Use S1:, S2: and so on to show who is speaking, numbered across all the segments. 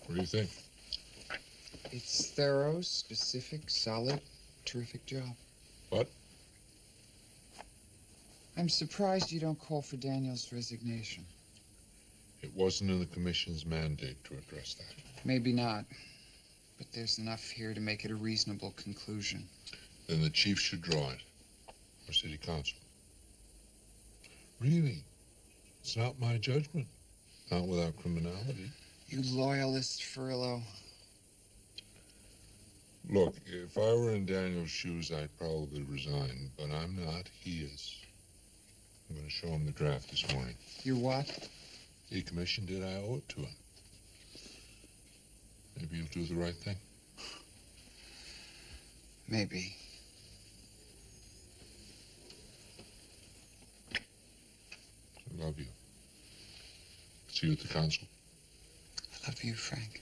S1: What do you think?
S2: It's thorough, specific, solid, terrific job.
S1: What?
S2: I'm surprised you don't call for Daniel's resignation.
S1: It wasn't in the commission's mandate to address that.
S2: Maybe not, but there's enough here to make it a reasonable conclusion.
S1: Then the chief should draw it, or city council. Really? It's not my judgment. Not without criminality.
S2: You loyalist, Furlow.
S1: Look, if I were in Daniel's shoes, I'd probably resign, but I'm not. He is. I'm going to show him the draft this morning.
S2: Your what?
S1: He commissioned it. I owe it to him. Maybe you'll do the right thing.
S2: Maybe.
S1: I love you. See you at the council.
S2: I love you, Frank.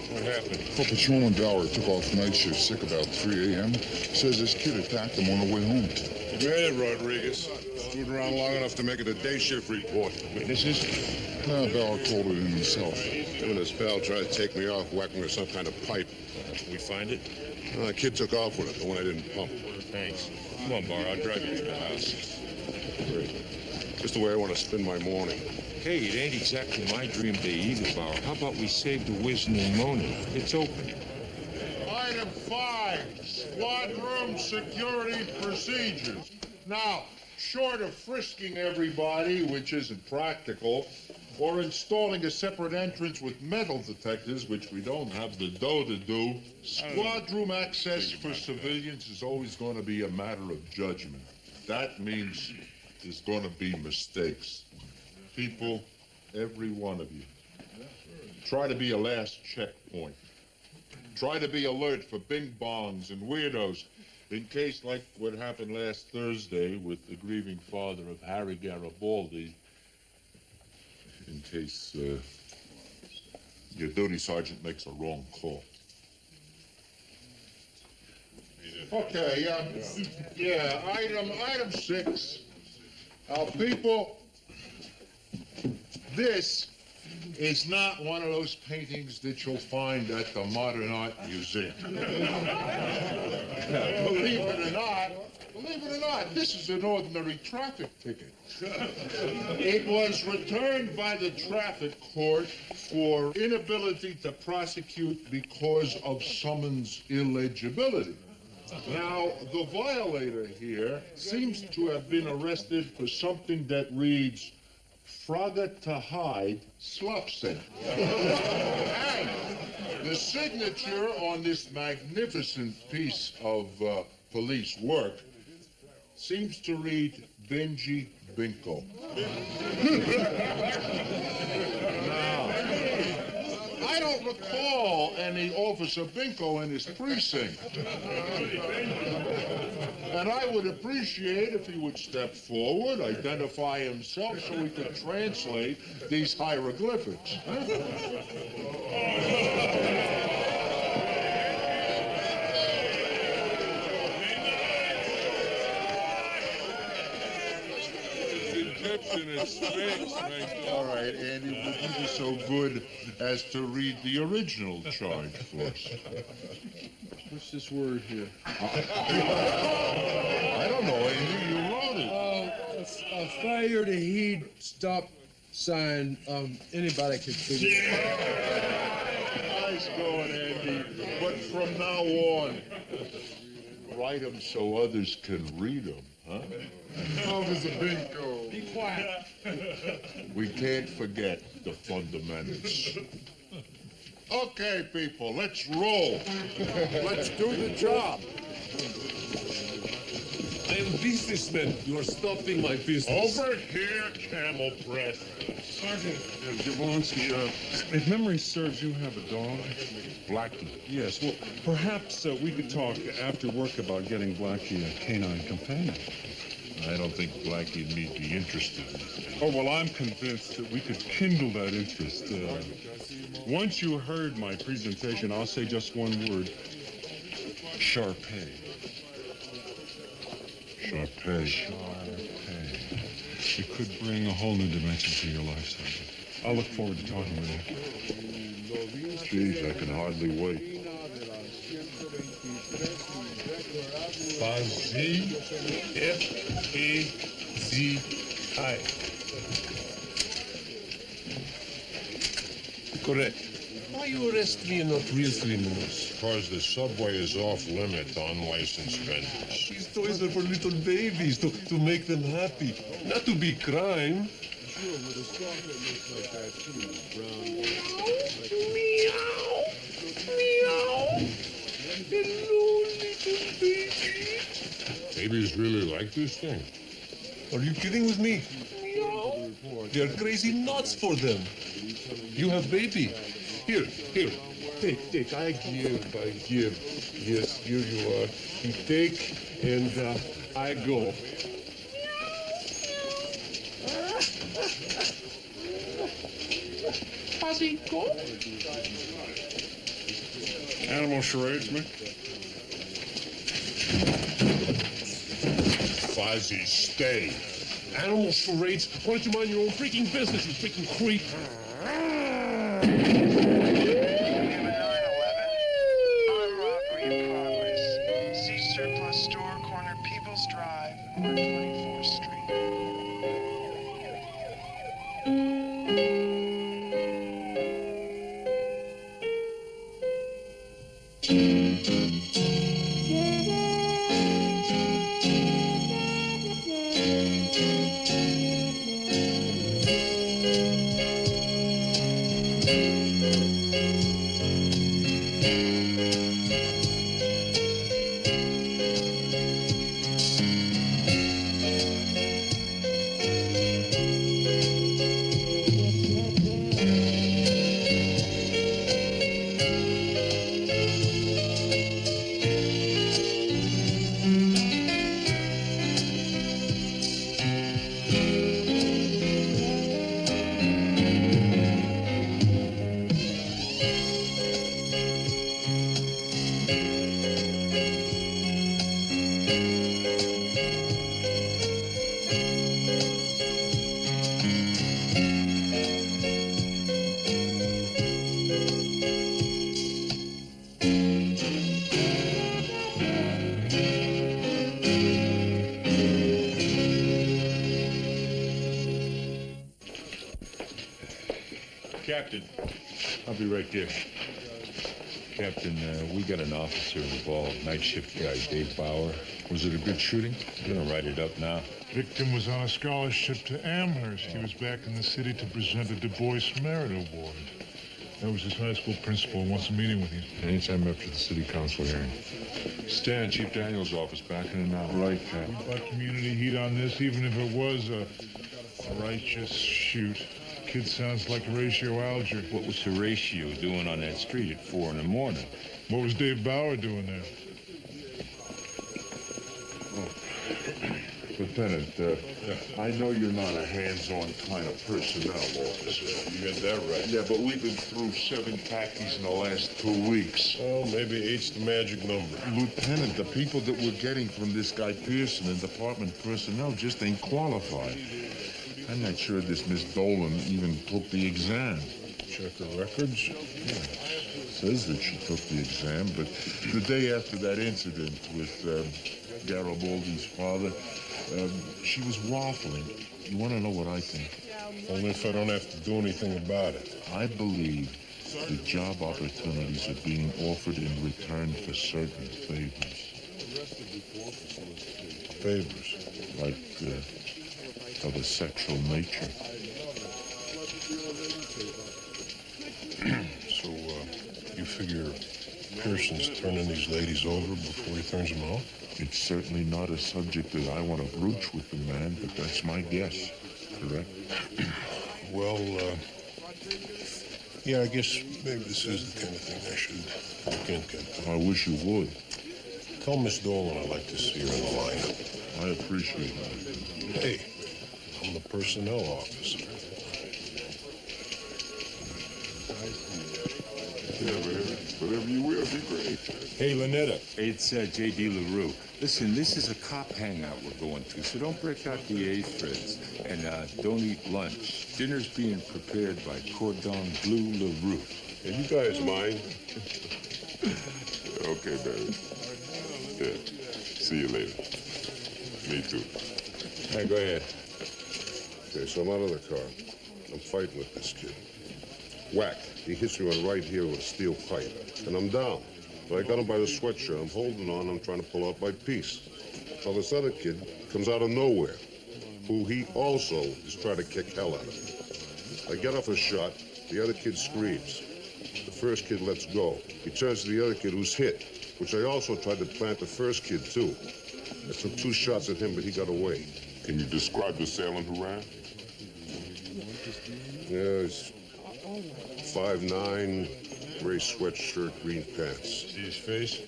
S1: What happened?
S3: Well, Patrolman Dower took off night shift sick about 3 a.m. Says his kid attacked him on the way home.
S4: You made it, Rodriguez. Stood around long enough to make it a day shift report. Witnesses?
S3: Bauer told it himself.
S4: Him and his pal tried to take me off, whacking with some kind of pipe.
S5: We find it?
S4: The kid took off with it, the one I didn't pump.
S5: Thanks. Come on, Bar, I'll drive you to the house.
S4: Great. Just the way I want to spend my morning.
S5: Hey, it ain't exactly my dream day either, Bar. How about we save the whiz pneumonia? It's open.
S6: Item 5, squad room security procedures. Now, short of frisking everybody, which isn't practical, or installing a separate entrance with metal detectors, which we don't have the dough to do, squad room access for civilians is always going to be a matter of judgment. That means there's going to be mistakes. People, every one of you, try to be a last checkpoint. Try to be alert for bing-bongs and weirdos, in case, like what happened last Thursday with the grieving father of Harry Garibaldi, in case your duty sergeant makes a wrong call. Okay, item 6. People, this is not one of those paintings that you'll find at the Modern Art Museum. Believe it or not, this is an ordinary traffic ticket. It was returned by the traffic court for inability to prosecute because of summons illegibility. Now, the violator here seems to have been arrested for something that reads, Frogger to hide, slop scent. And the signature on this magnificent piece of police work seems to read Benji Binko. Now, I don't recall any Officer Binko in his precinct. And I would appreciate if he would step forward, identify himself so we could translate these hieroglyphics. All right, Andy, would you be so good as to read the original charge for us?
S7: What's this word here?
S6: I don't know, Andy. You wrote it.
S7: A failure to heed stop sign. Anybody could figure it out.
S6: Nice going, Andy. But from now on, write them so others can read them, huh?
S3: Officer Binko.
S7: Be quiet.
S6: We can't forget the fundamentals. Okay, people, let's roll. Let's do the job.
S5: I am businessman. You are stopping my business.
S6: Over here, camel breath.
S3: Sergeant Jablonski, if memory serves, you have a dog?
S6: Blackie.
S3: Yes, well, perhaps we could talk after work about getting Blackie a canine companion.
S1: I don't think Blackie and me'd be interested in it.
S4: Oh, well, I'm convinced that we could kindle that interest. Once you heard my presentation, I'll say just one word. Sharpay.
S1: Sharpay.
S4: Sharpay. It could bring a whole new dimension to your life, Sergeant. I'll look forward to talking with you.
S1: Geez, I can hardly wait.
S8: S06E05. Correct. Why you arrest me and not real criminals?
S1: Because the subway is off limit to unlicensed vendors.
S8: These toys are for little babies, to make them happy, not to be crime. Hello, little baby.
S1: Babies really like this thing.
S8: Are you kidding with me? Meow. They're crazy nuts for them. You have baby. Here. Take. I give. Yes, here you are. You take, and I go. Go.
S4: Animal charades, man?
S1: Fozzie, stay.
S8: Animal charades. Why don't you mind your own freaking business, you freaking creep?
S9: We have a 911. Armed robbery in progress. See surplus store, corner People's Drive, North 24th Street.
S1: Captain, I'll be right there.
S5: Captain, we got an officer involved, night shift guy, Dave Bauer.
S1: Was it a good shooting?
S5: I'm gonna write it up now.
S10: Victim was on a scholarship to Amherst. He was back in the city to present a Du Bois Merit Award. That was his high school principal and wants a meeting with you.
S1: Anytime after the city council hearing. Stan, Chief Daniels' office, back in an hour.
S10: Right, Cap. We've got community heat on this, even if it was a righteous shoot. Kid sounds like Horatio Alger.
S5: What was Horatio doing on that street at 4 in the morning?
S10: What was Dave Bauer doing there?
S3: Lieutenant, I know you're not a hands-on kind of personnel officer.
S1: You got that right.
S3: Yeah, but we've been through 7 khakis in the last 2 weeks.
S1: Well, maybe 8's the magic number.
S3: Lieutenant, the people that we're getting from this guy Pearson and department personnel just ain't qualified. I'm not sure this Miss Dolan even took the exam.
S1: Check her records.
S3: Yeah. Says that she took the exam, but the day after that incident with Garibaldi's father, she was waffling. You want to know what I think?
S1: Only if I don't have to do anything about it.
S3: I believe the job opportunities are being offered in return for certain favors.
S1: Favors.
S3: Like, of a sexual nature.
S1: So, you figure Pearson's turning these ladies over before he turns them off?
S3: It's certainly not a subject that I want to broach with the man, but that's my guess. Correct?
S1: Well, yeah, I guess maybe this is the kind of thing I should look into.
S3: I wish you would.
S8: Tell Miss Dolan I'd like to see her in the lineup.
S3: I appreciate that.
S8: Hey, I'm the personnel officer.
S3: Yeah, whatever you will, be great.
S5: Hey, Lynetta. It's J.D. LaRue. Listen, this is a cop hangout we're going to, so don't break out the aphids. And don't eat lunch. Dinner's being prepared by Cordon Bleu LaRue.
S8: Hey, you guys mind?
S3: Okay, baby. Yeah. See you later. Me too.
S5: Hey, go ahead.
S8: Okay, so I'm out of the car. I'm fighting with this kid. Whack. He hits me on right here with a steel pipe. And I'm down. But I got him by the sweatshirt. I'm holding on. I'm trying to pull out my piece. Well, this other kid comes out of nowhere, who he also is trying to kick hell out of me. I get off a shot. The other kid screams. The first kid lets go. He turns to the other kid who's hit, which I also tried to plant the first kid, too. I took 2 shots at him, but he got away.
S3: Can you describe the assailant who ran?
S8: Yeah, he's 5'9", gray sweatshirt, green pants.
S4: See his face?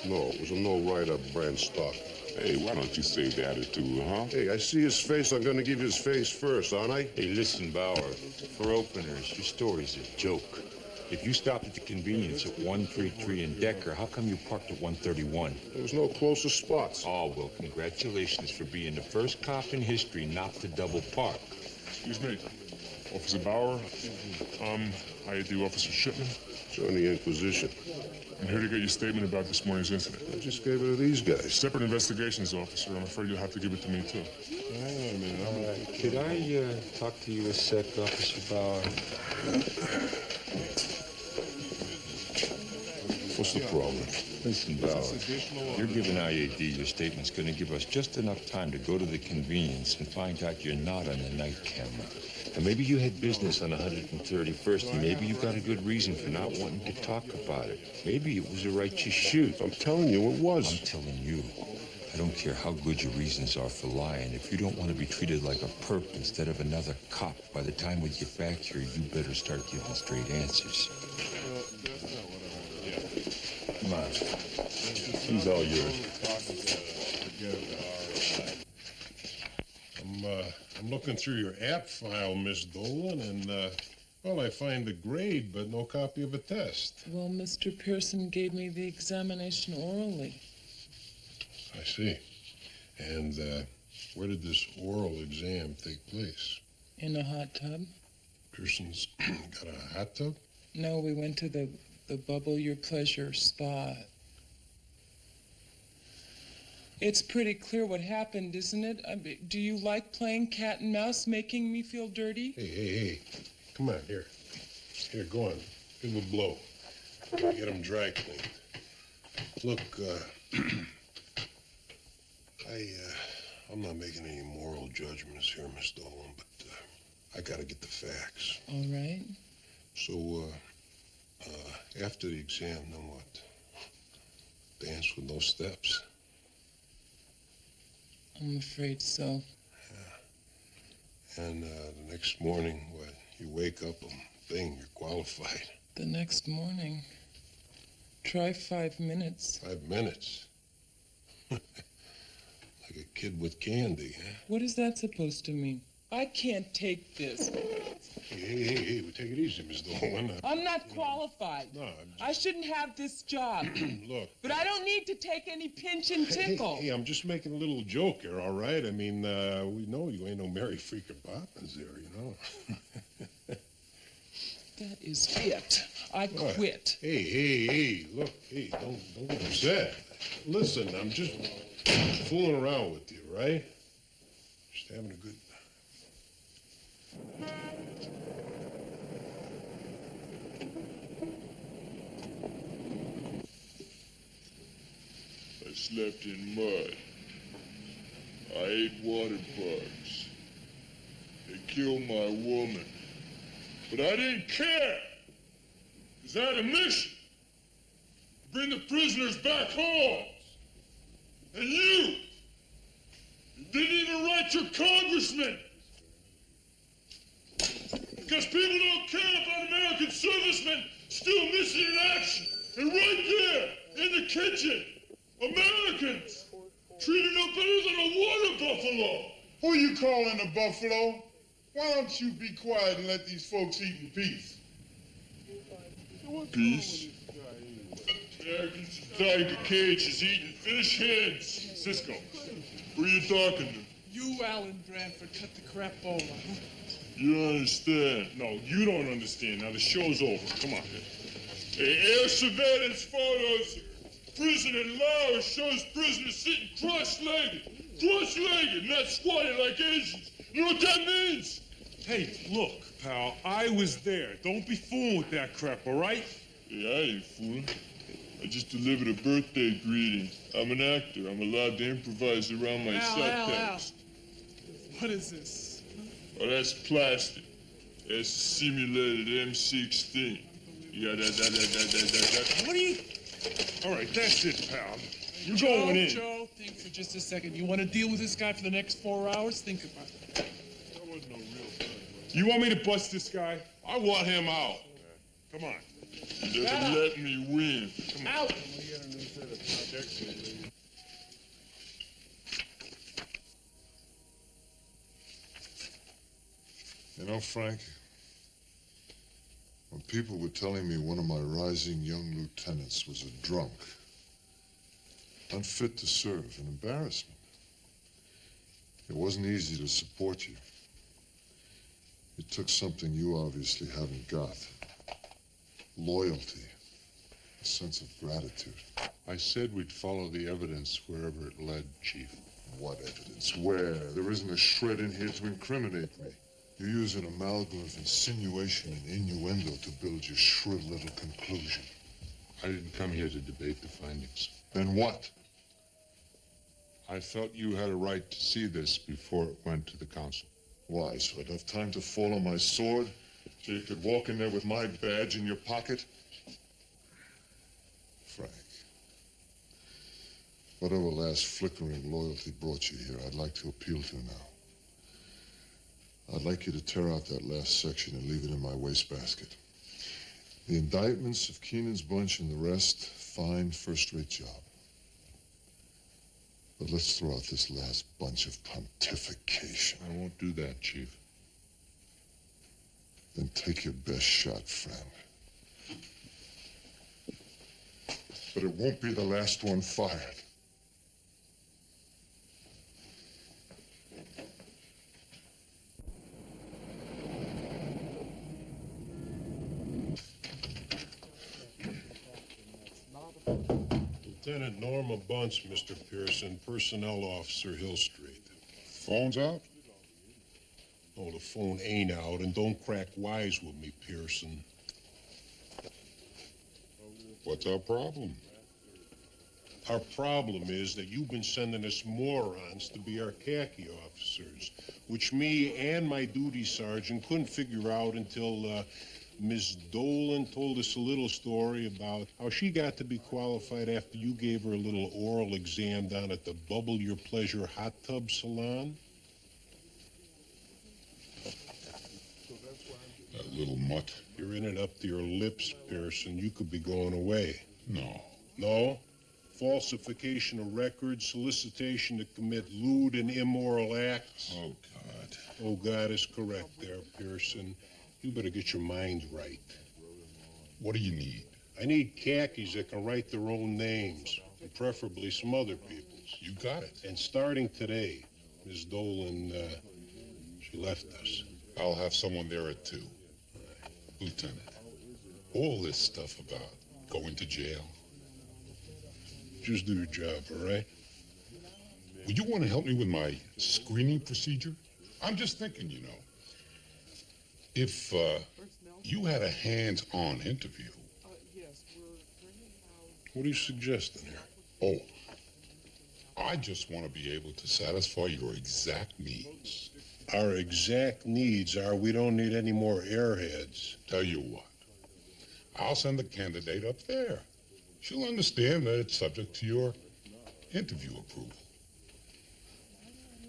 S8: No, it was a no-write-up brand stock.
S3: Hey, why don't you save the attitude, huh?
S8: Hey, I see his face. I'm gonna give you his face first, aren't I?
S5: Hey, listen, Bauer. For openers, your story's a joke. If you stopped at the convenience at 133 in Decker, how come you parked at 131?
S8: There was no closer spots.
S5: Oh, well, congratulations for being the first cop in history not to double park.
S4: Excuse me. Officer Bauer. Hired the Officer Shipman.
S8: Join the Inquisition.
S4: I'm here to get your statement about this morning's incident.
S8: I just gave it to these guys.
S4: Separate investigations, officer. I'm afraid you'll have to give it to me, too.
S8: Hang on a minute.
S5: Could I talk to you a sec, Officer Bauer?
S8: What's the problem?
S5: Listen, Bauer, you're giving IAD your statement's going to give us just enough time to go to the convenience and find out you're not on the night camera. And maybe you had business on 131st, and maybe you got a good reason for not wanting to talk about it. Maybe it was a righteous shoot.
S8: I'm telling you, it was.
S5: I'm telling you. I don't care how good your reasons are for lying. If you don't want to be treated like a perp instead of another cop, by the time we get back here, you better start giving straight answers. Come on. He's all yours.
S8: I'm looking through your app file, Miss Dolan, and, well, I find the grade, but no copy of a test.
S11: Well, Mr. Pearson gave me the examination orally.
S8: I see. And, where did this oral exam take place?
S11: In a hot tub.
S8: Pearson's got a hot tub?
S11: No, we went to the Bubble Your Pleasure spa. It's pretty clear what happened, isn't it? Do you like playing cat and mouse, making me feel dirty?
S8: Hey. Come on, here. Here, go on. Give him a blow. Get him dry cleaned. Look, I'm not making any moral judgments here, Miss Dolan, but I gotta get the facts.
S11: All right.
S8: So, after the exam, then what? Dance with no steps?
S11: I'm afraid so.
S8: Yeah. And the next morning, what, you wake up and bing, you're qualified.
S11: The next morning. Try 5 minutes.
S8: 5 minutes? Like a kid with candy, huh?
S11: What is that supposed to mean? I can't take this.
S8: Hey, well, take it easy, Miss Dolan.
S11: I'm not qualified.
S8: No,
S11: I shouldn't have this job.
S8: Look.
S11: But I don't need to take any pinch and tickle.
S8: Hey, I'm just making a little joke here, all right? I mean, we know you ain't no Mary Freaking Poppins there, you know?
S11: That is it. I quit.
S8: Hey, look, don't get upset. Listen, I'm just fooling around with you, right? Just having a good
S6: I slept in mud. I ate water bugs. They killed my woman. But I didn't care, because I had a mission. Bring the prisoners back home. And you didn't even write your congressman. Because people don't care about American servicemen still missing in action. And right there, in the kitchen, Americans! Treated no better than a water buffalo! Who you calling a buffalo? Why don't you be quiet and let these folks eat in peace? Peace? Americans inside the cage is eating fish heads. Cisco, who you talking to?
S11: You, Alan Bradford, cut the crapola.
S6: You don't understand.
S4: No, you don't understand. Now the show's over. Come on.
S6: Air surveillance photos. Prison in Laos shows prisoners sitting cross-legged, not squatting like Asians. You know what that means?
S4: Hey, look, pal, I was there. Don't be fooling with that crap, all right?
S6: Yeah, I ain't fooling. I just delivered a birthday greeting. I'm an actor. I'm allowed to improvise around my subtext.
S11: What is this?
S6: Oh, that's plastic. It's a simulated M16. Yeah, that.
S4: What are you... All right, that's it, pal. You're
S11: Joe,
S4: going in.
S11: Joe, think for just a second. You want to deal with this guy for the next 4 hours? Think about it.
S6: That wasn't no real thing.
S4: You want me to bust this guy?
S6: I want him out.
S4: Come on.
S6: You never let me win.
S4: Come on.
S11: Out!
S3: You know, Frank, when people were telling me one of my rising young lieutenants was a drunk, unfit to serve, an embarrassment, it wasn't easy to support you. It took something you obviously haven't got. Loyalty, a sense of gratitude.
S1: I said we'd follow the evidence wherever it led, Chief.
S3: What evidence? Where? There isn't a shred in here to incriminate me. You use an amalgam of insinuation and innuendo to build your shrill little conclusion.
S1: I didn't come here to debate the findings.
S3: Then what?
S1: I felt you had a right to see this before it went to the council.
S3: Why, so I'd have time to fall on my sword? So you could walk in there with my badge in your pocket? Frank, whatever last flickering loyalty brought you here, I'd like to appeal to now. I'd like you to tear out that last section and leave it in my wastebasket. The indictments of Keenan's bunch and the rest, fine, first-rate job. But let's throw out this last bunch of pontification.
S1: I won't do that, Chief.
S3: Then take your best shot, friend. But it won't be the last one fired.
S12: Lieutenant Norma Bunce, Mr. Pearson, Personnel Officer, Hill Street.
S6: Phone's out?
S12: Oh, the phone ain't out, and don't crack wise with me, Pearson.
S6: What's our problem?
S12: Our problem is that you've been sending us morons to be our khaki officers, which me and my duty sergeant couldn't figure out until Miss Dolan told us a little story about how she got to be qualified after you gave her a little oral exam down at the Bubble Your Pleasure hot tub salon.
S6: That little mutt.
S12: You're in it up to your lips, Pearson. You could be going away.
S6: No.
S12: No? Falsification of records, solicitation to commit lewd and immoral acts.
S6: Oh, God.
S12: Oh, God is correct there, Pearson. You better get your mind right.
S6: What do you need?
S12: I need khakis that can write their own names, and preferably some other people's.
S6: You got it.
S12: And starting today, Ms. Dolan, she left us.
S6: I'll have someone there at 2. Lieutenant, all this stuff about going to jail.
S12: Just do your job, all right?
S6: Would you want to help me with my screening procedure? I'm just thinking, you know, if you had a hands-on interview.
S12: What are you suggesting here?
S6: Oh, I just want to be able to satisfy your exact needs.
S12: Our exact needs are we don't need any more airheads.
S6: Tell you what, I'll send the candidate up there. She'll understand that it's subject to your interview approval.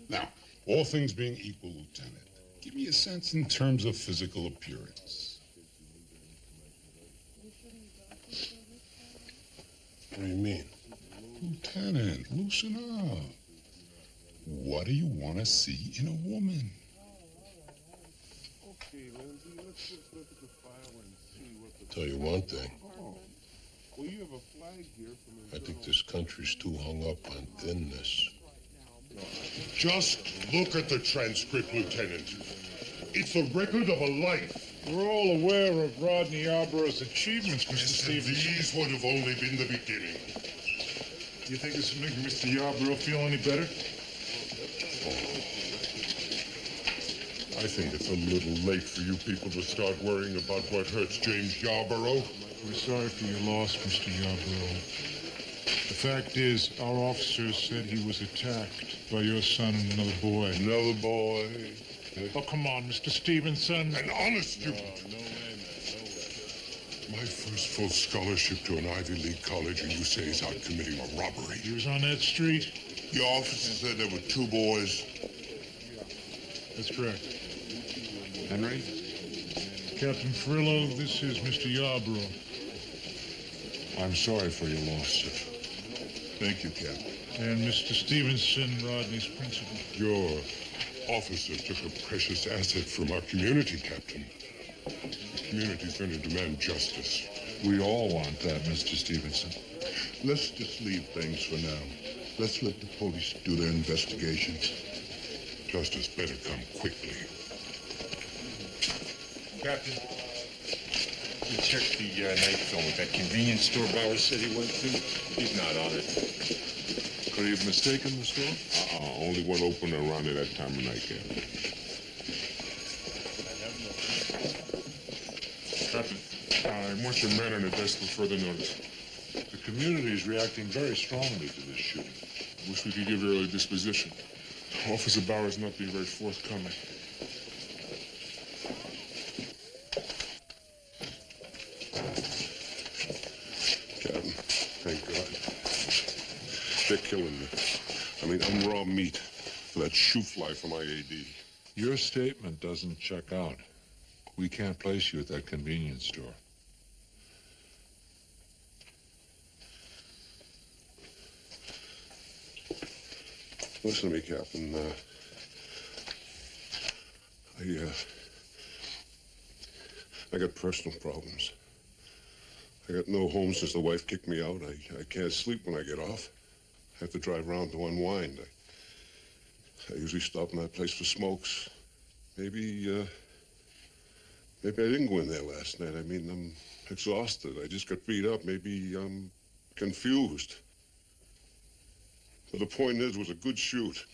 S6: Now, all things being equal, Lieutenant, give me a sense in terms of physical appearance.
S12: What do you mean?
S1: Lieutenant, loosen up. What do you want to see in a woman?
S10: Okay, Lindsay, let's just look at the file and see what the...
S12: Tell you one thing.
S10: Oh. Well, you have a flag here from...
S12: I think this country's too hung up on thinness. Just look at the transcript, Lieutenant. It's the record of a life.
S10: We're all aware of Rodney Yarborough's achievements, Mr. Stevens.
S12: These would have only been the beginning.
S10: Do you think this will make Mr. Yarborough feel any better?
S12: I think it's a little late for you people to start worrying about what hurts James Yarborough.
S10: We're sorry for your loss, Mr. Yarborough. The fact is, our officers said he was attacked by your son and another boy.
S12: Another boy?
S10: Oh, come on, Mr. Stevenson.
S12: An honest student. My first full scholarship to an Ivy League college, and you say he's out committing a robbery.
S10: He was on that street?
S12: The officer said there were two boys.
S10: That's correct.
S12: Henry?
S10: Captain Frillo, this is Mr. Yarborough.
S12: I'm sorry for your loss, sir. Thank you, Captain.
S10: And Mr. Stevenson, Rodney's principal.
S12: Your officer took a precious asset from our community, Captain. The community's going to demand justice.
S1: We all want that, Mr. Stevenson.
S6: Let's just leave things for now. Let's let the police do their investigation.
S12: Justice better come quickly.
S5: Captain, we checked the night film at that convenience store Bauer said he went to. He's not on it.
S1: Could he have mistaken the store?
S6: Only one open around at that time of night, Captain.
S10: Captain, I want your men on the desk for further notice.
S1: The community is reacting very strongly to this shooting.
S10: Wish we could give early disposition. Officer Bauer's not being very forthcoming.
S12: Captain, thank God. They're killing me. I mean, I'm raw meat for that shoe fly for my AD.
S1: Your statement doesn't check out. We can't place you at that convenience store.
S12: Listen to me, Captain. I got personal problems. I got no home since the wife kicked me out. I can't sleep when I get off. I have to drive around to unwind. I usually stop in that place for smokes. Maybe I didn't go in there last night. I mean, I'm exhausted. I just got beat up. Maybe I'm confused. But the point is, it was a good shoot.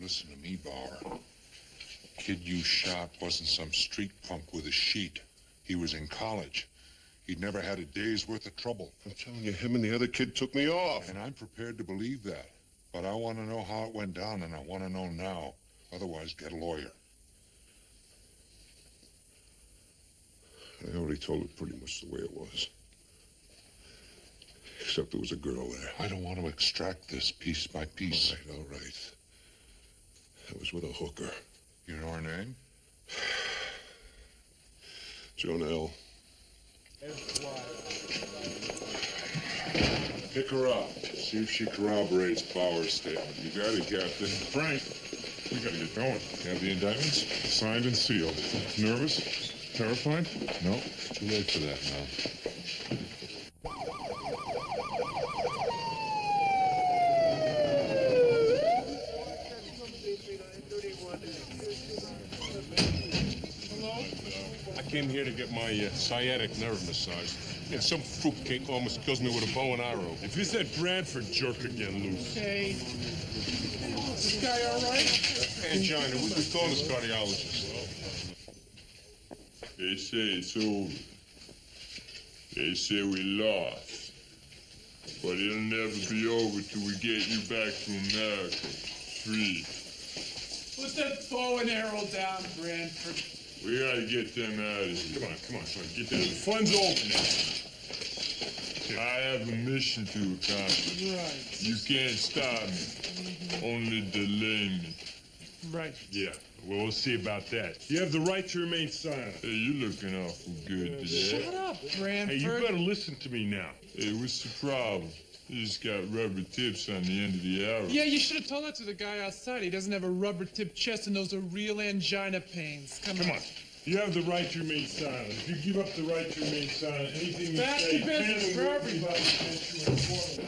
S1: Listen to me, Bauer. Kid you shot wasn't some street punk with a sheet. He was in college. He'd never had a day's worth of trouble.
S12: I'm telling you, him and the other kid took me off.
S1: And I'm prepared to believe that. But I want to know how it went down, and I want to know now. Otherwise, get a lawyer.
S12: I already told it pretty much the way it was. Except there was a girl there.
S1: I don't want to extract this piece by piece.
S12: All right. I was with a hooker.
S1: You know her name?
S12: Jonelle.
S1: Pick her up. See if she corroborates Bauer's statement. You got it, Captain.
S10: Frank, we gotta get going.
S1: You have the indictments?
S10: Signed and sealed. Nervous? Terrified?
S1: No, too late for that now.
S12: I came here to get my sciatic nerve massage. Yeah, some fruitcake almost kills me with a bow and arrow.
S10: If it's that Bradford jerk again, Luce.
S11: Hey. Is this guy all right?
S12: Angina, we could call this cardiologist.
S6: They say it's over. They say we lost. But it'll never be over till we get you back to America. Free.
S11: Put that bow and arrow down, Bradford.
S6: We gotta get them out of here.
S12: Come on. Get them. The fun's open.
S6: I have a mission to accomplish.
S11: Right.
S6: You can't stop me. Only delay me.
S11: Right.
S10: Yeah, well, we'll see about that. You have the right to remain silent.
S6: Hey, you're looking awful good today.
S11: Shut up, Bradford.
S10: Hey, you better listen to me now.
S6: Hey, what's the problem?
S3: You just got rubber tips on the end of the arrow.
S11: Yeah, you should have told that to the guy outside. He doesn't have a rubber-tipped chest, and those are real angina pains. Come on.
S4: You have the right to remain silent. If you give up the right to remain silent, anything you
S11: That's
S4: say
S11: the business
S4: can
S11: for
S4: and will be
S11: everybody.
S4: held against you in court.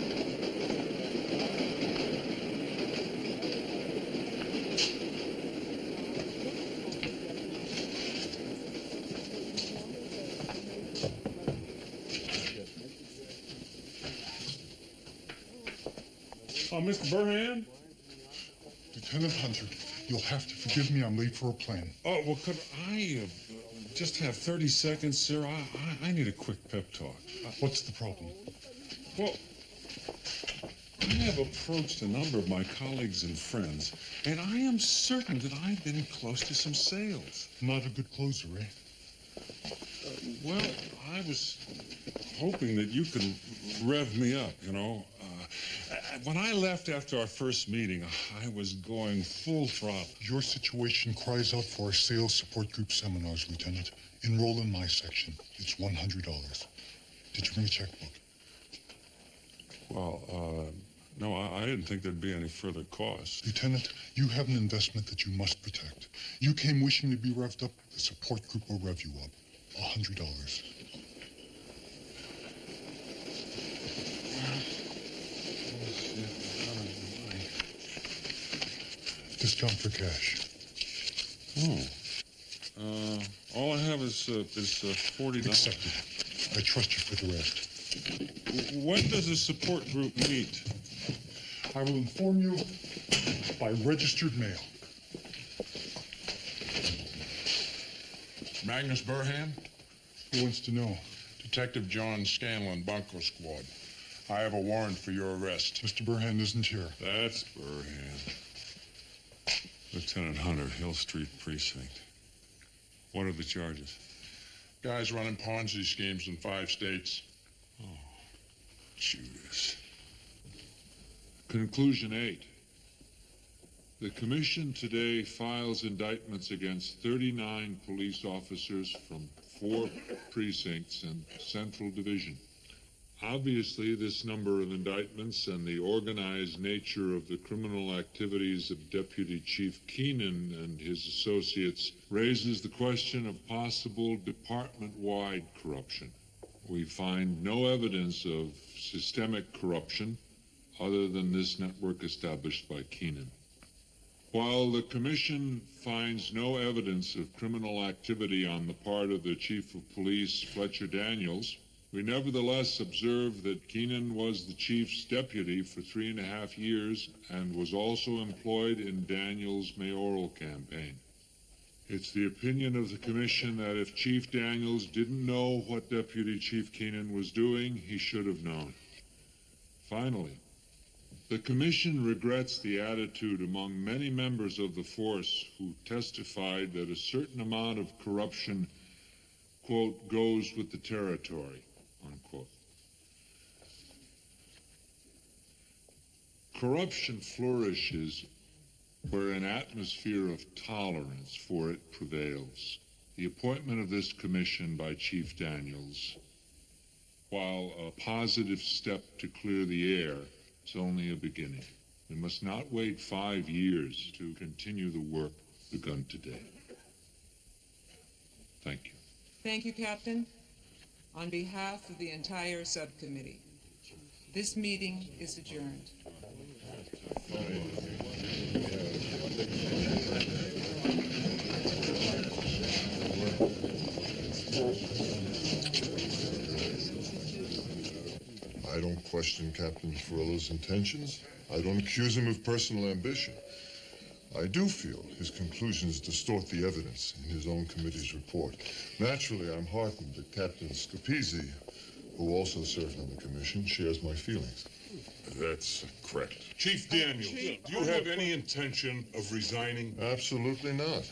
S4: Mr. Burhan?
S10: Lieutenant Hunter, you'll have to forgive me. I'm late for a plan.
S4: Oh, well, could I just have 30 seconds, sir? I need a quick pep talk.
S10: What's the problem?
S4: Well, I have approached a number of my colleagues and friends, and I am certain that I've been close to some sales.
S10: Not a good closer, eh?
S4: Well, I was hoping that you could rev me up, you know. When I left after our first meeting, I was going full throttle.
S10: Your situation cries out for our sales support group seminars, Lieutenant. Enroll in my section. It's $100. Did you bring a checkbook?
S4: Well, no, I didn't think there'd be any further cost.
S10: Lieutenant, you have an investment that you must protect. You came wishing to be revved up. The support group will rev you up. $100. Discount for cash.
S4: Oh. All I have is $40.
S10: Accepted. I trust you for the rest.
S4: When does the support group meet?
S10: I will inform you by registered mail.
S1: Magnus Burhan?
S10: Who wants to know?
S1: Detective John Scanlon, Bunko Squad. I have a warrant for your arrest.
S10: Mr. Burhan isn't here.
S4: That's Burhan. Lieutenant Hunter, Hill Street Precinct. What are the charges?
S1: Guys running Ponzi schemes in 5 states.
S4: Oh, Judas. Conclusion 8. The Commission today files indictments against 39 police officers from 4 precincts and Central Division. Obviously, this number of indictments and the organized nature of the criminal activities of Deputy Chief Keenan and his associates raises the question of possible department-wide corruption. We find no evidence of systemic corruption other than this network established by Keenan. While the Commission finds no evidence of criminal activity on the part of the Chief of Police, Fletcher Daniels, we nevertheless observe that Keenan was the Chief's deputy for 3.5 years and was also employed in Daniels' mayoral campaign. It's the opinion of the Commission that if Chief Daniels didn't know what Deputy Chief Keenan was doing, he should have known. Finally, the Commission regrets the attitude among many members of the force who testified that a certain amount of corruption, quote, goes with the territory, unquote. Corruption flourishes where an atmosphere of tolerance for it prevails. The appointment of this commission by Chief Daniels, while a positive step to clear the air, is only a beginning. We must not wait 5 years to continue the work begun today. Thank you.
S13: Thank you, Captain. On behalf of the entire subcommittee, this meeting is adjourned.
S3: I don't question Captain Furillo's intentions. I don't accuse him of personal ambition. I do feel his conclusions distort the evidence in his own committee's report. Naturally, I'm heartened that Captain Scapizzi, who also served on the commission, shares my feelings.
S4: That's correct.
S12: Chief Daniels, do you have any intention of resigning?
S3: Absolutely not.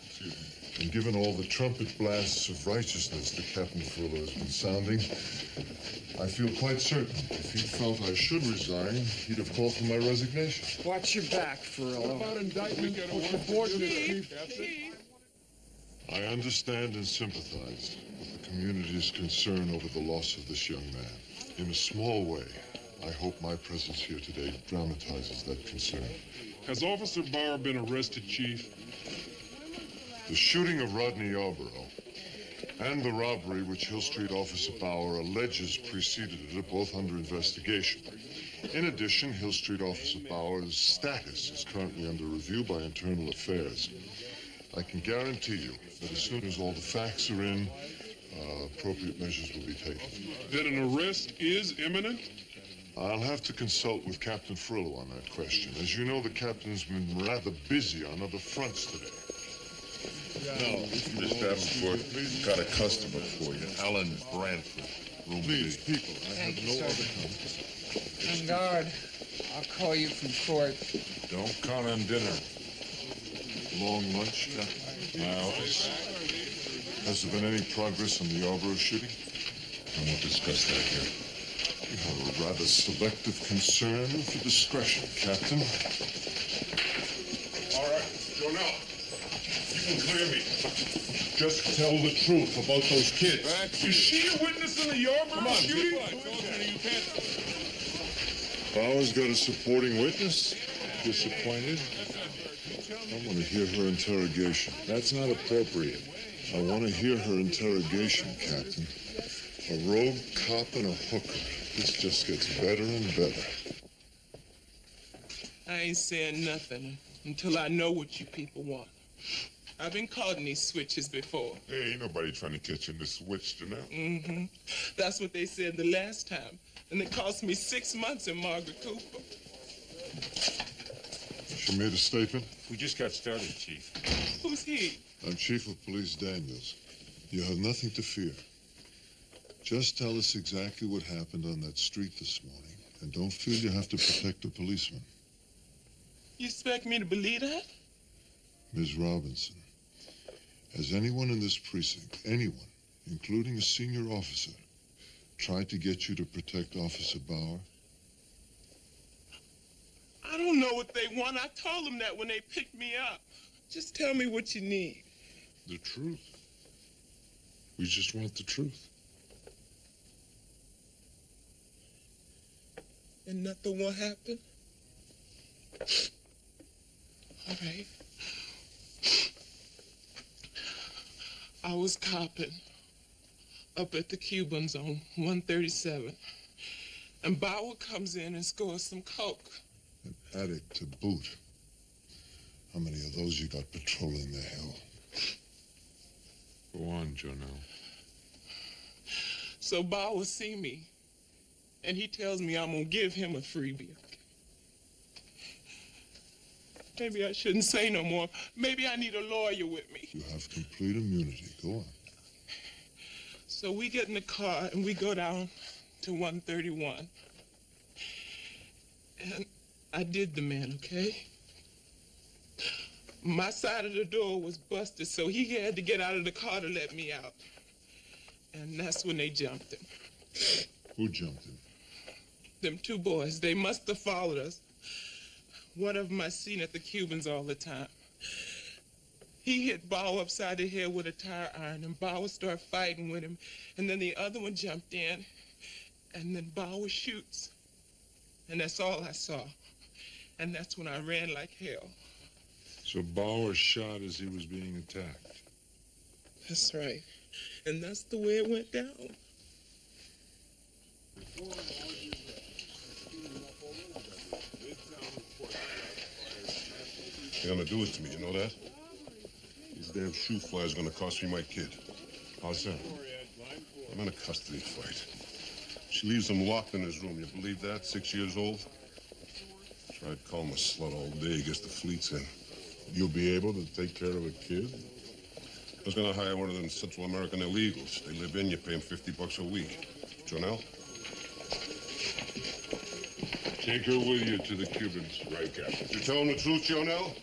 S3: And given all the trumpet blasts of righteousness that Captain Furillo has been sounding, I feel quite certain if he felt I should resign, he'd have called for my resignation.
S2: Watch your back, Furillo.
S10: About indictment, what's your board, Chief?
S3: I understand and sympathize with the community's concern over the loss of this young man. In a small way, I hope my presence here today dramatizes that concern.
S4: Has Officer Bauer been arrested, Chief?
S3: The shooting of Rodney Yarborough and the robbery which Hill Street Officer Bauer alleges preceded it are both under investigation. In addition, Hill Street Officer Bauer's status is currently under review by Internal Affairs. I can guarantee you that as soon as all the facts are in, appropriate measures will be taken.
S4: That an arrest is imminent?
S3: I'll have to consult with Captain Frillo on that question. As you know, the captain's been rather busy on other fronts today.
S5: No, Mr. Davenport, got a customer for you. Alan Branford, room
S3: Please,
S5: B.
S3: people, I have no other comments.
S2: On guard. I'll call you from court.
S3: Don't count on dinner. Long lunch, Captain? My office. Has there been any progress on the Yarborough shooting?
S5: I won't discuss that here.
S3: You have a rather selective concern for discretion, Captain.
S12: All right, Jonell, you can clear me. Just tell the truth about those kids.
S4: Is she a witness in the Yarborough shooting?
S3: Bauer's got a supporting witness. Disappointed? I want to hear her interrogation.
S1: That's not appropriate.
S3: I want to hear her interrogation, Captain. A rogue cop and a hooker. This just gets better and better.
S11: I ain't saying nothing until I know what you people want. I've been caught in these switches before.
S3: Hey, ain't nobody trying to catch in this switch, Janelle.
S11: Mm-hmm. That's what they said the last time. And it cost me 6 months in Margaret Cooper.
S3: She made a statement?
S5: We just got started, Chief.
S11: Who's he?
S3: I'm Chief of Police Daniels. You have nothing to fear. Just tell us exactly what happened on that street this morning. And don't feel you have to protect a policeman.
S11: You expect me to believe that?
S3: Ms. Robinson, has anyone in this precinct, anyone, including a senior officer, tried to get you to protect Officer Bauer?
S11: I don't know what they want. I told them that when they picked me up. Just tell me what you need.
S1: The truth. We just want the truth.
S11: And nothing will happen? All right. I was copping up at the Cubans on 137. And Bauer comes in and scores some coke.
S3: An addict to boot. How many of those you got patrolling the hill?
S1: Go on, Jonell.
S11: So Bauer see me, and he tells me I'm gonna give him a freebie. Maybe I shouldn't say no more. Maybe I need a lawyer with me.
S3: You have complete immunity. Go on.
S11: So we get in the car and we go down to 131. And I did the man, okay? My side of the door was busted, so he had to get out of the car to let me out. And that's when they jumped him.
S3: Who jumped him?
S11: Them two boys, they must have followed us. One of them I seen at the Cubans all the time. He hit Bauer upside the head with a tire iron, and Bauer started fighting with him. And then the other one jumped in, and then Bauer shoots. And that's all I saw. And that's when I ran like hell.
S1: So Bauer shot as he was being attacked.
S11: That's right. And that's the way it went down.
S12: You're gonna do it to me, you know that? These damn shoe flies are gonna cost me my kid.
S3: How's that?
S12: I'm in a custody fight. She leaves him locked in his room. You believe that? 6 years old? Tried to call him a slut all day. Guess the fleet's in.
S3: You'll be able to take care of a kid?
S12: I was gonna hire one of them Central American illegals. They live in, you pay them $50 a week. Jonell?
S1: Take her with you to the Cubans.
S12: Right, Captain. You tell him the truth, Jonell?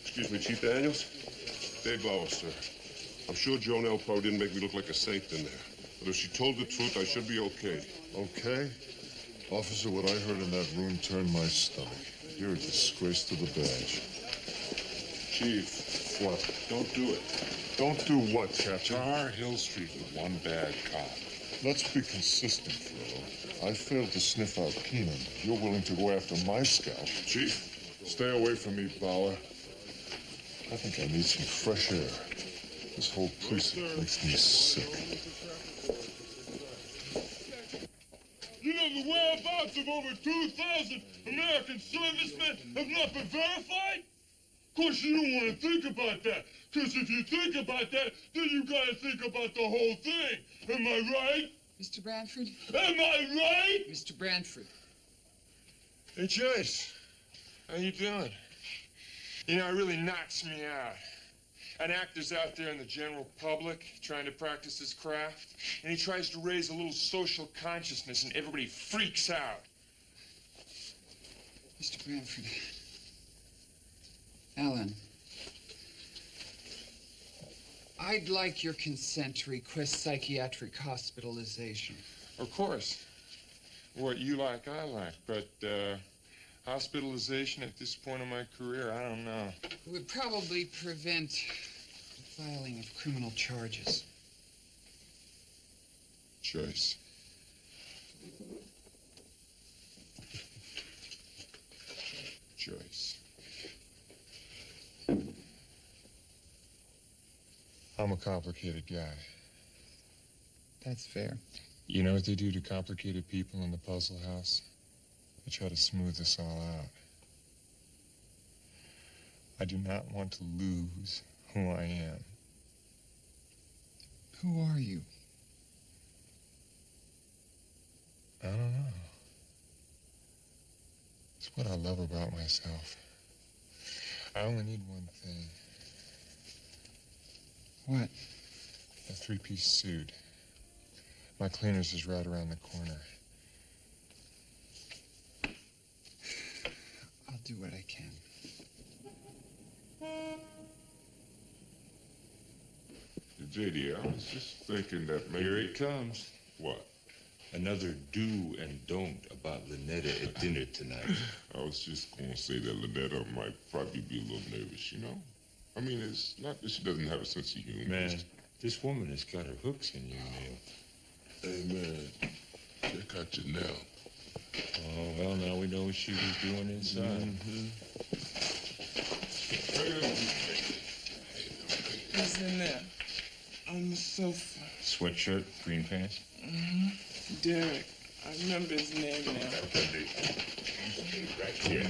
S12: Excuse me, Chief Daniels? Dave Bauer, sir. I'm sure Jonell probably didn't make me look like a saint in there. But if she told the truth, I should be okay.
S3: Okay? Officer, what I heard in that room turned my stomach. You're a disgrace to the badge.
S1: Chief,
S3: What?
S1: don't do it.
S3: Don't do what, Captain?
S1: Tar Hill Street with one bad cop.
S3: Let's be consistent, Furlow. I failed to sniff out Keenan. You're willing to go after my scalp.
S1: Chief, stay away from me, Bauer.
S3: I think I need some fresh air. This whole precinct makes me sick.
S14: You know the whereabouts of over 2,000 American servicemen have not been verified? Of course, you don't want to think about that, because if you think about that, then you gotta think about the whole thing. Am I right?
S2: Mr. Branford?
S14: Am I right?
S2: Mr. Branford.
S5: Hey, Joyce. How you doing? You know, it really knocks me out. An actor's out there in the general public trying to practice his craft, and he tries to raise a little social consciousness, and everybody freaks out.
S2: Mr. Branford. Alan. I'd like your consent to request psychiatric hospitalization.
S5: Of course. What you like, I like. But, hospitalization at this point in my career, I don't know.
S2: It would probably prevent the filing of criminal charges.
S5: Joyce. Joyce. I'm a complicated guy.
S2: That's fair.
S5: You know what they do to complicated people in the puzzle house? They try to smooth this all out. I do not want to lose who I am.
S2: Who are you?
S5: I don't know. It's what I love about myself. I only need one thing.
S2: What?
S5: A three-piece suit. My cleaners is right around the corner.
S2: I'll do what I can.
S1: JD, I was just thinking that maybe...
S5: Here it comes.
S1: What?
S5: Another do and don't about Lynetta at dinner tonight.
S1: I was just going to say that Lynetta might probably be a little nervous, you know? I mean, it's not that she doesn't have a sense of humor.
S5: Man, this woman has got her hooks in you, Neil.
S1: Hey, man, check out your nail.
S5: Oh, well, now we know what she was doing inside.
S11: Who's in there? On the sofa.
S5: Sweatshirt, green pants?
S11: Mm-hmm. Derek. I remember his name now.
S5: Right here.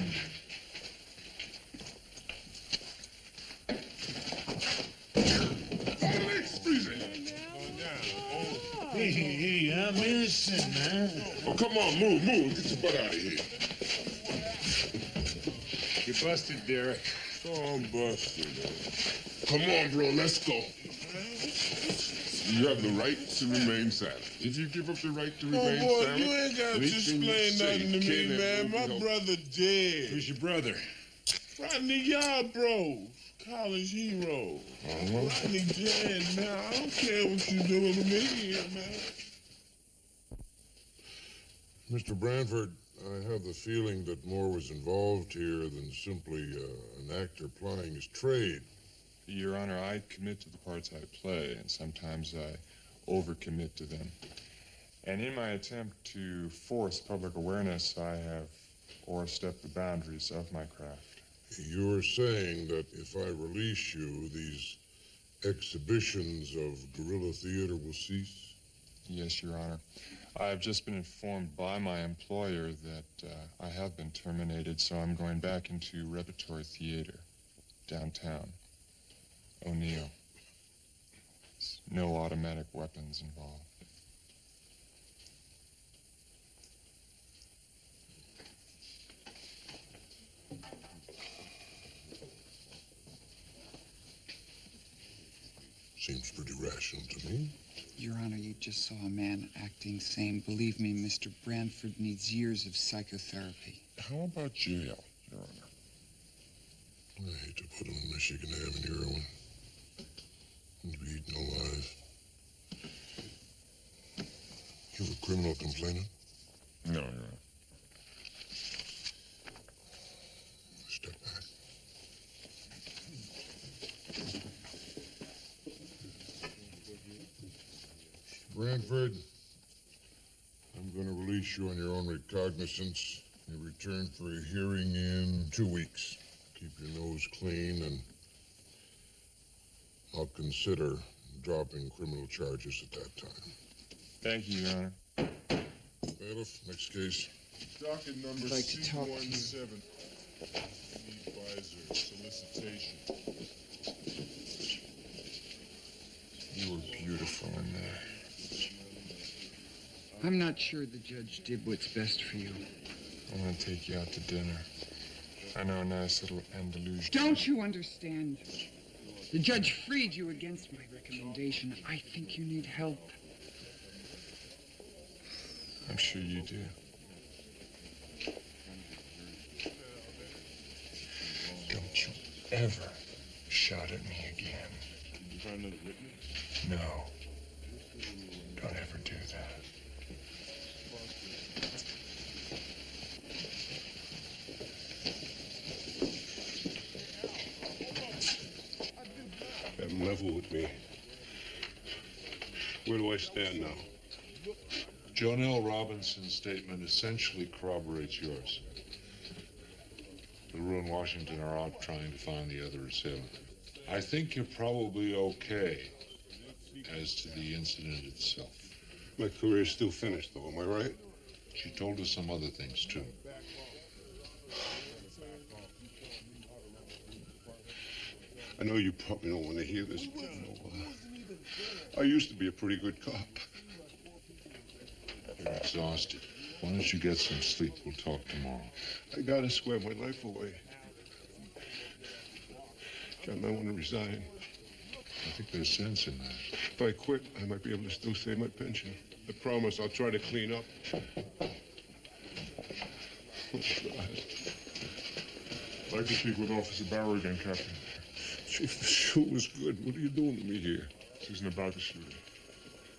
S14: Hey, I'm innocent, man.
S1: Oh, come on, move. Get your butt out of here.
S14: You busted, Derek.
S1: Oh, I'm busted. Come on, bro, let's go. You have the right to remain silent. If you give up the right to remain
S14: boy,
S1: silent...
S14: you ain't got to explain nothing to me, man. My brother dead.
S8: Who's your brother?
S14: Rodney, y'all bros. College hero. Rodney dead, man. I don't care what you doing to me here, man.
S10: Mr. Branford, I have the feeling that more was involved here than simply an actor plying his trade.
S5: Your Honor, I commit to the parts I play, and sometimes I overcommit to them. And in my attempt to force public awareness, I have overstepped the boundaries of my craft.
S10: You're saying that if I release you, these exhibitions of guerrilla theater will cease?
S5: Yes, Your Honor. I have just been informed by my employer that I have been terminated, so I'm going back into repertory theater downtown. O'Neill. No automatic weapons involved.
S10: Seems pretty rational to me.
S2: Your Honor, you just saw a man acting sane. Believe me, Mr. Branford needs years of psychotherapy.
S1: How about jail, Your Honor?
S10: I hate to put him in Michigan Avenue heroin. He'd be eaten alive. You a criminal complainant?
S1: No, Your Honor.
S10: Step back. Branford,
S3: going to release you on your own recognizance. You return for a hearing in 2 weeks. Keep your nose clean, and I'll consider dropping criminal charges at that time.
S5: Thank you, Your Honor.
S3: Bailiff, next case.
S10: Docket number
S2: I'd like to talk to you.
S10: C17. Advisor, solicitation.
S5: You were beautiful in there.
S2: I'm not sure the judge did what's best for you.
S5: I'm gonna take you out to dinner. I know a nice little Andalusian.
S2: Don't you understand? The judge freed you against my recommendation. I think you need help.
S5: I'm sure you do. Don't you ever shout at me again.
S10: Did you find another witness?
S5: No. Don't ever do that.
S12: Have level with me. Where do I stand now?
S4: John L. Robinson's statement essentially corroborates yours. LaRue and Washington are out trying to find the other assailant. I think you're probably okay as to the incident itself.
S12: My career's still finished, though, am I right?
S4: She told us some other things, too.
S12: I know you probably don't want to hear this, but I used to be a pretty good cop.
S4: You're exhausted. Why don't you get some sleep? We'll talk tomorrow.
S12: I gotta swear my life away. John, I want to resign.
S4: I think there's sense in that.
S12: If I quit, I might be able to still save my pension. I promise I'll try to clean up. Oh, God.
S10: I'd like to speak with Officer Barrow again, Captain.
S12: Chief, the shoot was good. What are you doing to me here?
S10: This isn't about the shooting.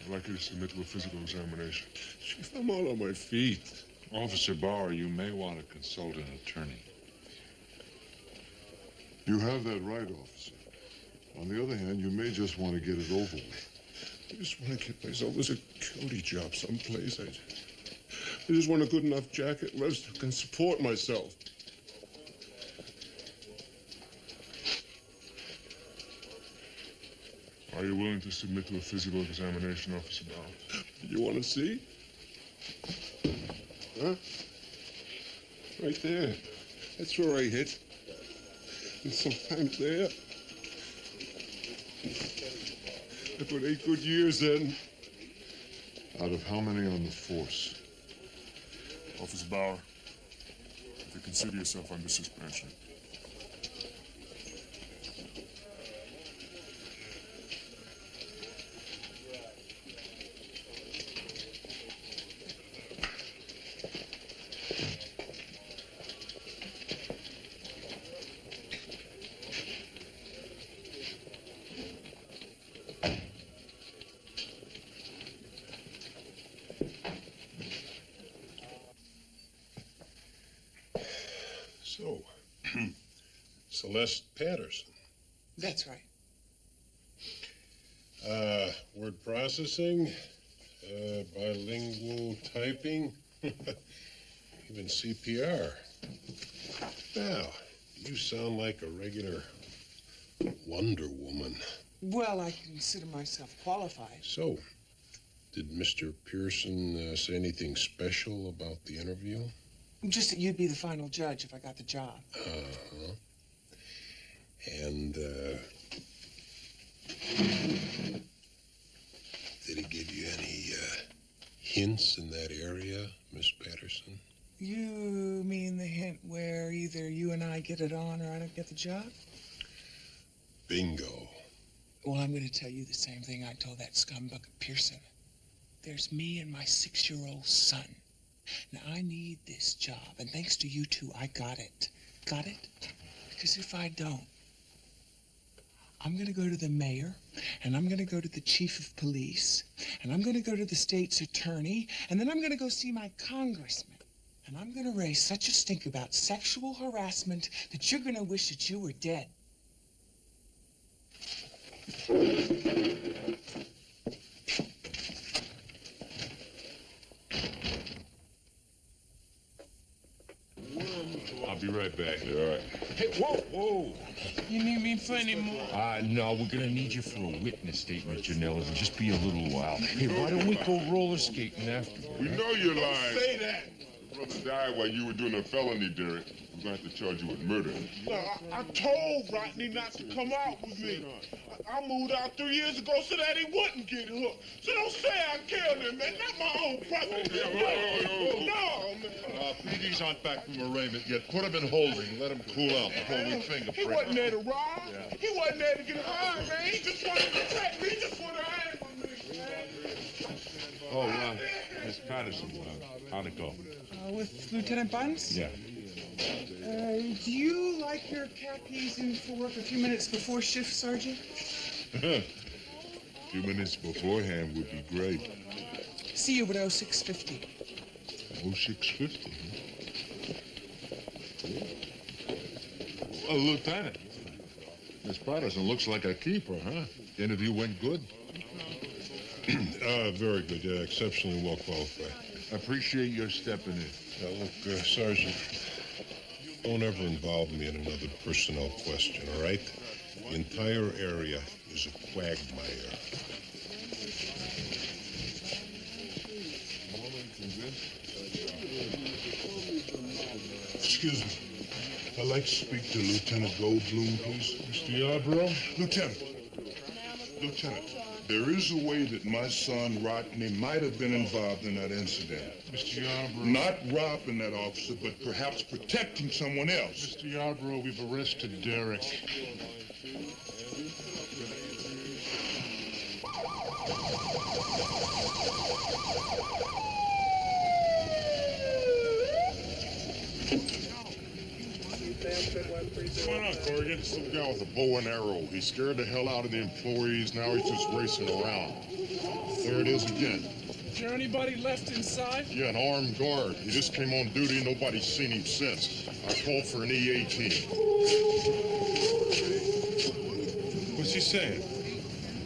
S10: I'd like you to submit to a physical examination.
S12: Chief, I'm all on my feet.
S4: Officer Barr, you may want to consult an attorney.
S3: You have that right, officer. On the other hand, you may just want to get it over with.
S12: I just want to get myself a security job someplace. I just want a good enough jacket and rest that can support myself.
S10: Are you willing to submit to a physical examination, Officer Barrow?
S12: You want to see? Huh? Right there. That's where I hit. And sometimes there. I put 8 good years in.
S3: Out of how many on the force?
S10: Officer Bauer, you consider yourself under suspension.
S12: So, Celeste Patterson.
S13: That's right.
S12: Word processing, bilingual typing, even CPR. Now, you sound like a regular Wonder Woman.
S13: Well, I consider myself qualified.
S12: So, did Mr. Pearson say anything special about the interview?
S13: Just that you'd be the final judge if I got the job.
S12: Uh-huh. And, did he give you any, hints in that area, Miss Patterson?
S13: You mean the hint where either you and I get it on or I don't get the job?
S12: Bingo.
S13: Well, I'm going to tell you the same thing I told that scumbag Pearson. There's me and my 6-year-old son. Now, I need this job, and thanks to you two, I got it. Got it? Because if I don't, I'm going to go to the mayor, and I'm going to go to the chief of police, and I'm going to go to the state's attorney, and then I'm going to go see my congressman. And I'm going to raise such a stink about sexual harassment that you're going to wish that you were dead.
S4: I'll be right back.
S3: All right.
S5: Hey, whoa.
S11: You need me for any more?
S5: No, we're gonna need you for a witness statement, Janelle. It'll just be a little while. Hey, why don't we go roller skating afterward?
S3: We know you're lying.
S14: Say that.
S3: Your brother died while you were doing a felony, Derek. We're going to have to charge you with murder.
S14: No, I told Rodney not to come out with me. I moved out 3 years ago so that he wouldn't get hooked. So don't say I killed him, man. Not my own property. No, man.
S12: PDs aren't back from arraignment yet. Put him in holding. Let him cool out before we fingerprint
S14: He wasn't there to rob. Yeah. He wasn't there to get high, man. He just wanted to protect me. He just wanted to hang with me, man.
S4: Oh, Miss Patterson, how'd it go?
S2: With Lieutenant Buns?
S4: Yeah.
S2: Do you like your khakis in for work a few minutes before shift, Sergeant?
S3: A few minutes beforehand would be great.
S2: See you at 0650.
S3: 0650?
S4: Oh, Lieutenant.
S3: Miss Patterson looks like a keeper, huh? Interview went good?
S12: Very good. Exceptionally well qualified.
S3: Appreciate your stepping in.
S12: Now, look, Sergeant, don't ever involve me in another personnel question, all right? The entire area is a quagmire.
S6: Excuse me. I'd like to speak to Lieutenant Goldblum, please.
S12: Mr. Yarborough?
S6: Lieutenant, there is a way that my son, Rodney, might have been involved in that incident.
S12: Mr. Yarborough?
S6: Not robbing that officer, but perhaps protecting someone else.
S12: Mr. Yarborough, we've arrested Derek.
S6: Come on out, Corrigan. Some guy with a bow and arrow. He scared the hell out of the employees. Now he's just racing around. There it is again.
S11: Is there anybody left inside?
S6: Yeah, an armed guard. He just came on duty. Nobody's seen him since. I called for an E18.
S4: What's he saying?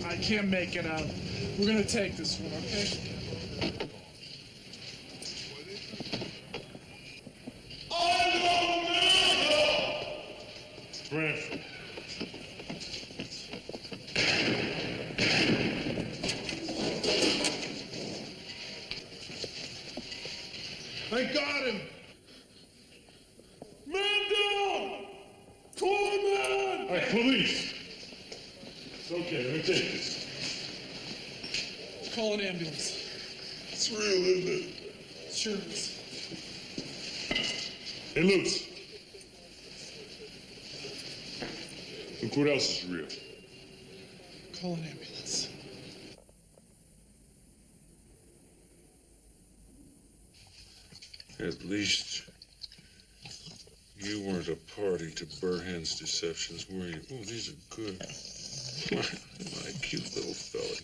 S11: I can't make it out. We're gonna take this one, okay?
S6: Branford.
S14: I got him. Man down! Call him man!
S6: Hey, police! It's okay, let me take this.
S11: Call an ambulance.
S6: It's real, isn't it?
S11: Sure is.
S6: Hey, Lutz. Look what else is real.
S11: Call an ambulance.
S4: At least you weren't a party to Burhan's deceptions, were you? Oh, these are good. My cute little fella.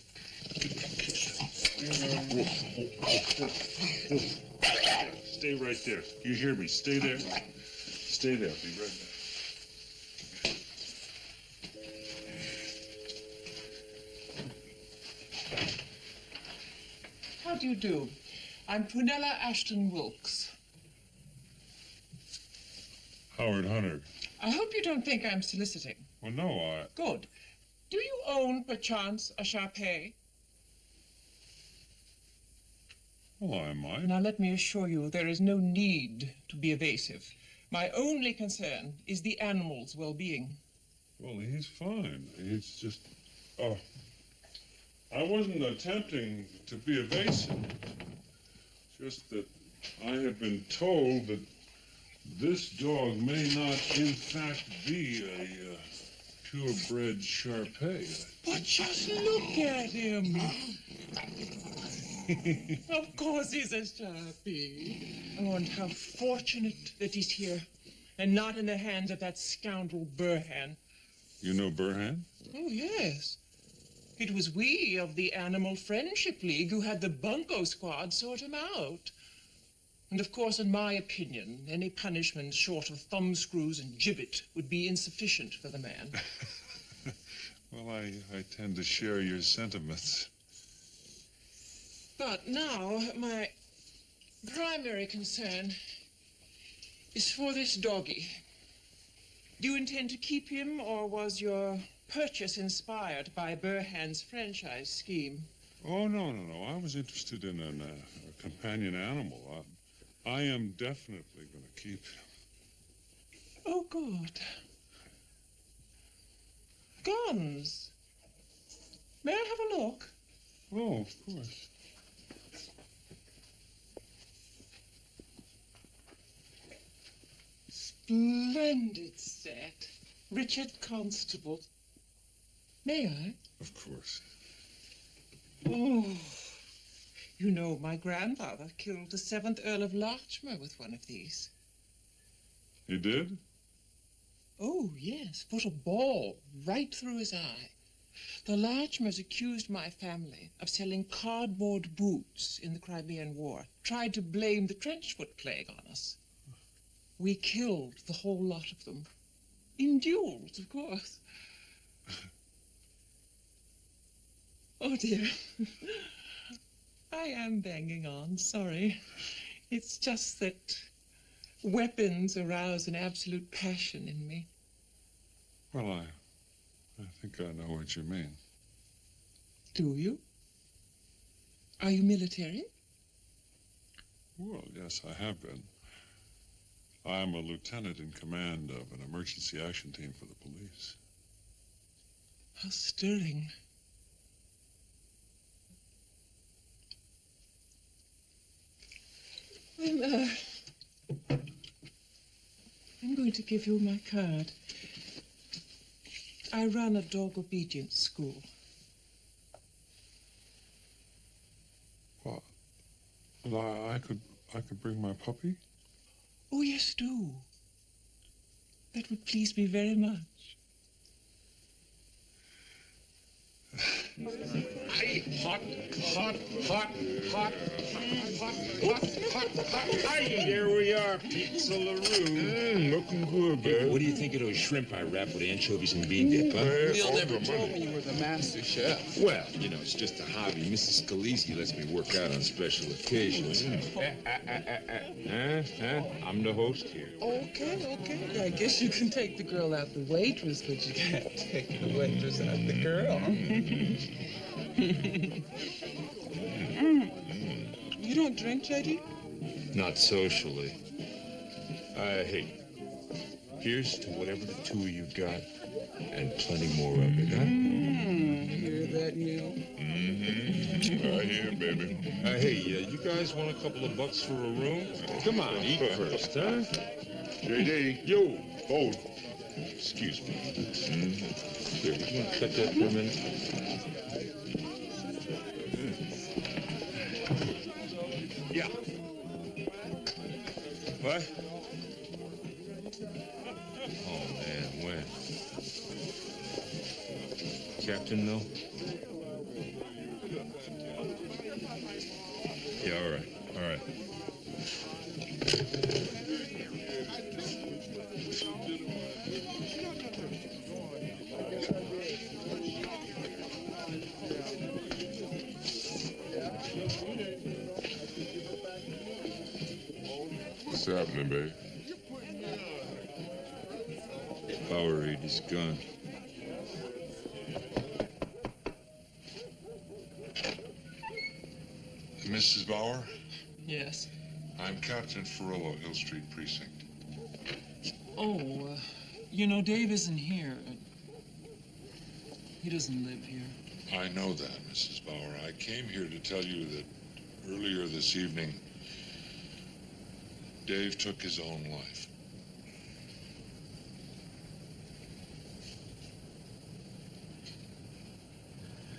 S4: Stay right there. You hear me? Stay there. Stay there. Be right back.
S2: How do you do? I'm Prunella Ashton Wilkes.
S4: Howard Hunter.
S2: I hope you don't think I'm soliciting.
S4: Well, no,
S2: Good. Do you own, perchance, a Sharpei?
S4: Well, I might.
S2: Now, let me assure you, there is no need to be evasive. My only concern is the animal's well-being.
S4: Well, he's fine. It's just... I wasn't attempting to be evasive. Just that I have been told that this dog may not, in fact, be a purebred Sharpei.
S2: But just look at him. Of course he's a Sharpie. Oh, and how fortunate that he's here and not in the hands of that scoundrel Burhan.
S4: You know Burhan?
S2: Oh, yes. It was we of the Animal Friendship League who had the bunco squad sort him out. And of course, in my opinion, any punishment short of thumbscrews and gibbet would be insufficient for the man.
S4: Well, I tend to share your sentiments.
S2: But now, my primary concern is for this doggy. Do you intend to keep him, or was your purchase inspired by Burhan's franchise scheme?
S4: Oh, no. I was interested in a companion animal. I am definitely going to keep him.
S2: Oh, good. Guns. May I have a look?
S4: Oh, of course.
S2: Splendid set. Richard Constable. May I?
S4: Of course.
S2: Oh, you know, my grandfather killed the 7th Earl of Larchmer with one of these.
S4: He did?
S2: Oh, yes, put a ball right through his eye. The Larchmers accused my family of selling cardboard boots in the Crimean War, tried to blame the trench-foot plague on us. We killed the whole lot of them. In duels, of course. Oh, dear. I am banging on, sorry. It's just that weapons arouse an absolute passion in me.
S4: Well, I think I know what you mean.
S2: Do you? Are you military?
S4: Well, yes, I have been. I am a lieutenant in command of an emergency action team for the police.
S2: How stirring. I'm going to give you my card. I run a dog obedience school.
S4: Well, I could bring my puppy?
S2: Oh, yes, do. That would please me very much.
S6: Hot. Here we are, Pizza LaRue.
S5: Looking good, man. What do you think of those shrimp I wrap with anchovies and bean dip, huh?
S13: Neil never told me you were the master chef.
S5: Well, you know, it's just a hobby. Mrs. Scalise lets me work out on special occasions. I'm the host here.
S2: Okay. I guess you can take the girl out the waitress, but you can't take the waitress out the girl. You don't drink, J.D.?
S5: Not socially. Hey, here's to whatever the two of you got, and plenty more of it, huh?
S2: Hear that, Neil?
S3: I hear, baby.
S5: Hey, you guys want a couple of bucks for a room? Come on, eat first, huh?
S3: JD.
S5: Yo.
S3: Oh.
S5: Excuse me. Here, you want to cut that for a minute? Yeah. What? Oh, man, when? Captain, though? Yeah, all right.
S3: What's happening, babe?
S5: Powerade is gone.
S1: Mrs. Bauer,
S2: Yes.
S1: I'm Captain Ferrillo, Hill Street Precinct.
S2: Oh, you know, Dave isn't here. He doesn't live here.
S1: I know that, Mrs. Bauer. I came here to tell you that earlier this evening, Dave took his own life.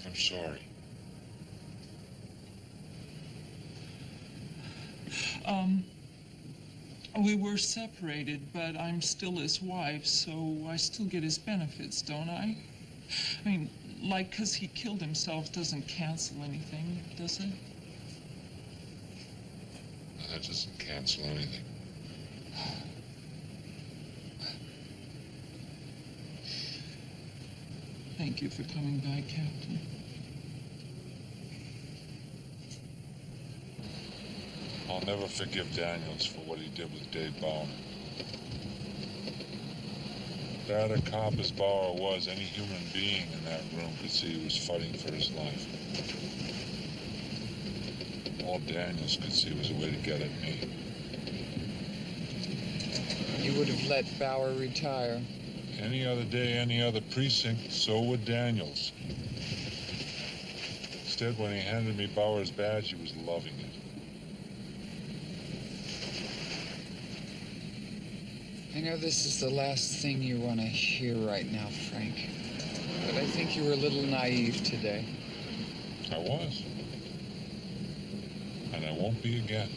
S1: I'm sorry.
S2: We were separated, but I'm still his wife, so I still get his benefits, don't I? I mean, like, 'cause he killed himself doesn't cancel anything, does it?
S1: That doesn't cancel anything.
S2: Thank you for coming by, Captain.
S1: I'll never forgive Daniels for what he did with Dave Bauer.
S4: Bad a cop as Bauer was, any human being in that room could see he was fighting for his life. All Daniels could see was a way to get at me.
S15: You would have let Bauer retire.
S4: Any other day, any other precinct, so would Daniels. Instead, when he handed me Bauer's badge, he was loving it.
S15: I know this is the last thing you want to hear right now, Frank. But I think you were a little naive today.
S4: I was. And I won't be again.